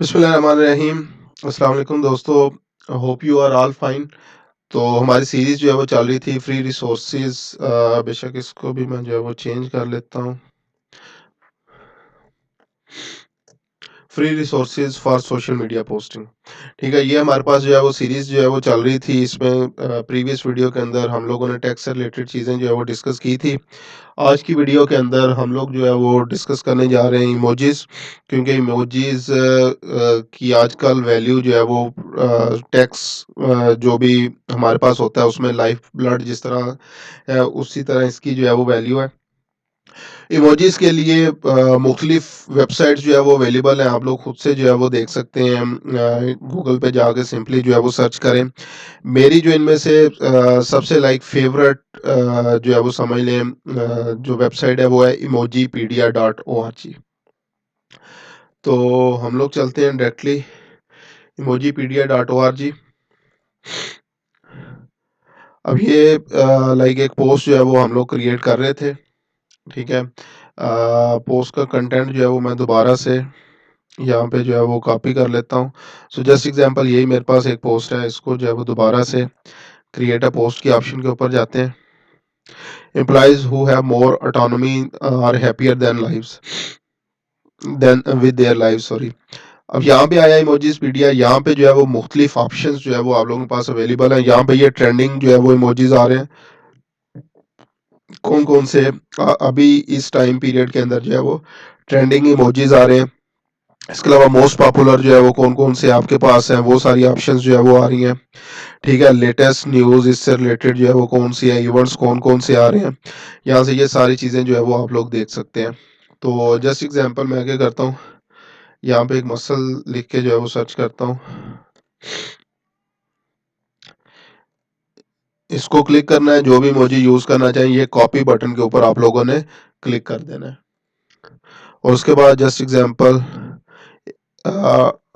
बिस्मिल्लाहिर्रहमानिर्रहीम। अस्सलाम वालेकुम दोस्तों, hope you are all fine. तो हमारी सीरीज़ जो है वो चल रही थी फ्री रिसोर्सेज़। बेशक इसको भी मैं जो है वो चेंज कर लेता हूँ। Free resources for social media posting. ठीक है, ये हमारे पास जो है वो सीरीज़ जो है वो चल रही थी। इसमें प्रीवियस वीडियो के अंदर हम लोगों ने टेक से रिलेटेड चीज़ें जो है वो डिस्कस की थी। आज की वीडियो के अंदर हम लोग जो है वो डिस्कस करने जा रहे हैं इमोजीज़, क्योंकि इमोजीज़ की आजकल वैल्यू जो है वो जो भी हमारे पास होता है उसमें लाइफ ब्लड जिस तरह है उसी तरह इसकी जो है वो वैल्यू है। इमोजीज़ के लिए मुख्तलिफ वेबसाइट्स जो है वो अवेलेबल हैं, आप लोग खुद से जो है वो देख सकते हैं। गूगल पे जाके सिंपली जो है वो सर्च करें। मेरी जो इनमें से सबसे फ़ेवरेट जो है वो समझ लें, जो वेबसाइट है वो है emojipedia.org। तो हम लोग चलते हैं डायरेक्टली emojipedia.org। अब ये एक पोस्ट जो है वो हम लोग क्रिएट कर रहे थे, ठीक है? पोस्ट का कंटेंट जो है वो मैं दोबारा से यहाँ पे जो है वो कॉपी कर लेता हूँ। सो जस्ट एग्ज़ाम्पल यही मेरे पास एक पोस्ट है, इसको जो है वो दोबारा से क्रिएट अ पोस्ट के ऑप्शन के ऊपर जाते हैं। Employees who have more autonomy are happier than with their lives, sorry. अब यहाँ पे आया इमोजीज पीडिया, यहाँ पे जो है वो मुख्तलिफ ऑप्शंस जो है वो आप लोगों के पास अवेलेबल हैं। यहाँ पे ये ट्रेंडिंग जो है वो इमोजीज आ रहे हैं, कौन कौन से अभी इस टाइम पीरियड के अंदर जो है वो ट्रेंडिंग इमोजीज आ रहे हैं। इसके अलावा मोस्ट पॉपुलर जो है वो कौन कौन से आपके पास हैं, वो सारी ऑप्शंस जो है वो आ रही हैं। ठीक है, लेटेस्ट न्यूज़ इससे रिलेटेड जो है वो कौन सी है, इवेंट्स कौन कौन से आ रहे हैं, यहाँ से ये सारी चीज़ें जो है वो आप लोग देख सकते हैं। तो जस्ट एग्जांपल मैं क्या करता हूँ, यहाँ पे एक मसल लिख के जो है वो सर्च करता हूँ। इसको क्लिक करना है, जो भी इमोजी यूज़ करना चाहिए ये कॉपी बटन के ऊपर आप लोगों ने क्लिक कर देना है। और उसके बाद जस्ट एग्जांपल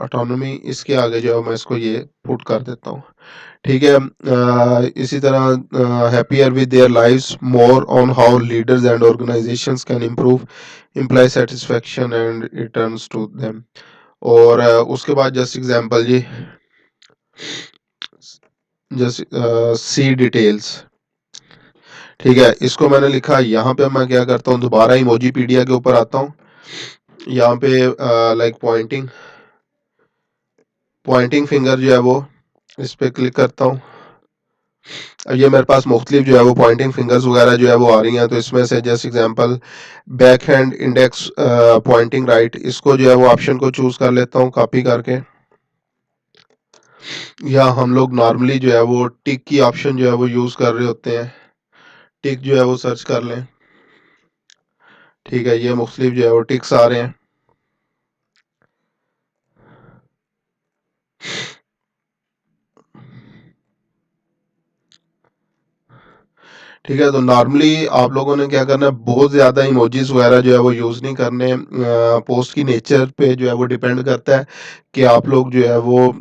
ऑटोनॉमी, इसके आगे जो है मैं इसको ये पुट कर देता हूँ। ठीक है, इसी तरह happier with their lives, more on how leaders and organisations can improve employ satisfaction and returns to them. और उसके बाद जस्ट एग्जांपल जी, जस्ट सी डिटेल्स। ठीक है, इसको मैंने लिखा। यहाँ पे मैं क्या करता हूँ, दोबारा इमोजी पीडिया के ऊपर आता हूँ। यहाँ पे पॉइंटिंग पॉइंटिंग फिंगर जो है वो इस पे क्लिक करता हूँ। अब ये मेरे पास मुख्तलिफ जो है वो पॉइंटिंग फिंगर्स वगैरह जो है वो आ रही हैं। तो इसमें से just example back hand index pointing right, इसको जो है वो ऑप्शन को चूज कर लेता हूँ कॉपी करके। या हम लोग नॉर्मली जो है वो टिक की ऑप्शन जो है वो यूज कर रहे होते हैं, टिक जो है वो सर्च कर लें। ठीक है, ये मुख्तलिफ जो है वो टिक्स आ रहे हैं। ठीक है, तो नॉर्मली आप लोगों ने क्या करना है, बहुत ज़्यादा इमोजीज वगैरह जो है वो यूज़ नहीं करने। पोस्ट की नेचर पे जो है वो डिपेंड करता है कि आप लोग जो है वो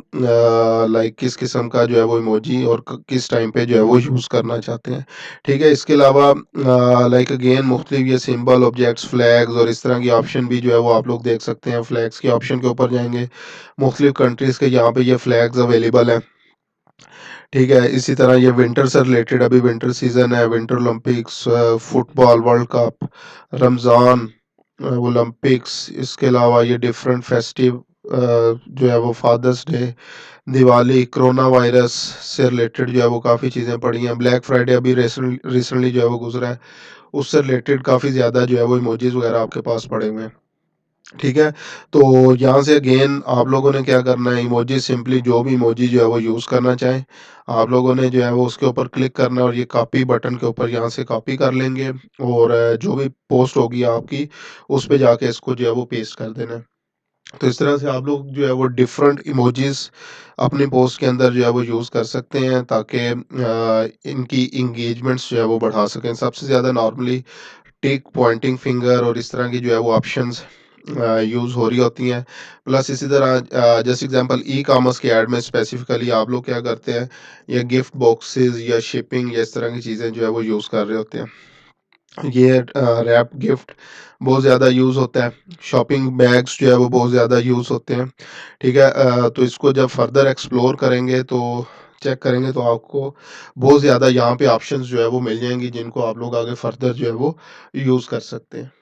किस किस्म का जो है वो इमोजी और किस टाइम पे जो है वो यूज़ करना चाहते हैं। ठीक है, इसके अलावा अगेन मुख्तलिफ ये सिंबल ऑब्जेक्ट्स फ्लैग्स और इस तरह की ऑप्शन भी जो है वो आप लोग देख सकते हैं। फ्लैग्स के ऑप्शन के ऊपर जाएंगे, मुख्तलिफ कंट्रीज़ के यहाँ पे ये फ्लैग्स अवेलेबल हैं। ठीक है, इसी तरह ये विंटर से रिलेटेड, अभी विंटर सीजन है, winter Olympics, football world cup, Ramzan, Olympics. इसके अलावा ये डिफरेंट फेस्टिव जो है वो Father's Day, Diwali, corona virus से रिलेटेड जो है वो काफ़ी चीज़ें पड़ी हैं। ब्लैक फ्राइडे अभी रिसेंटली जो है वो गुजरा है, उससे रिलेटेड काफ़ी ज़्यादा जो है वो इमोजीज वगैरह आपके पास पड़े हुए हैं। ठीक है, तो यहाँ से अगेन आप लोगों ने क्या करना है, इमोजी सिंपली जो भी इमोजी जो है वो यूज़ करना चाहें, आप लोगों ने जो है वो उसके ऊपर क्लिक करना है और ये कॉपी बटन के ऊपर यहाँ से कॉपी कर लेंगे। और जो भी पोस्ट होगी आपकी उस पे जाके इसको जो है वो पेस्ट कर देना है। तो इस तरह से आप लोग जो है वो डिफरेंट इमोजीज अपनी पोस्ट के अंदर जो है वो यूज़ कर सकते हैं, ताकि इनकी इंगेजमेंट्स जो है वो बढ़ा सकें। सबसे ज़्यादा नॉर्मली टिक, पॉइंटिंग फिंगर और इस तरह की जो है वो ऑप्शंस यूज़ हो रही होती हैं। प्लस इसी तरह जैसे एग्जांपल ई कॉमर्स के ऐड में स्पेसिफिकली आप लोग क्या करते हैं, या गिफ्ट बॉक्सेस या शिपिंग या इस तरह की चीज़ें जो है वो यूज़ कर रहे होते हैं। ये रैप्ड गिफ्ट बहुत ज़्यादा यूज़ होता है। शॉपिंग बैग्स जो है वो बहुत ज़्यादा यूज़ होते हैं, ठीक है? तो इसको जब फर्दर एक्सप्लोर करेंगे तो चेक करेंगे तो आपको बहुत ज़्यादा यहाँ पे ऑप्शंस जो है वो मिल जाएँगी जिनको आप लोग आगे फर्दर जो है वो यूज़ कर सकते हैं।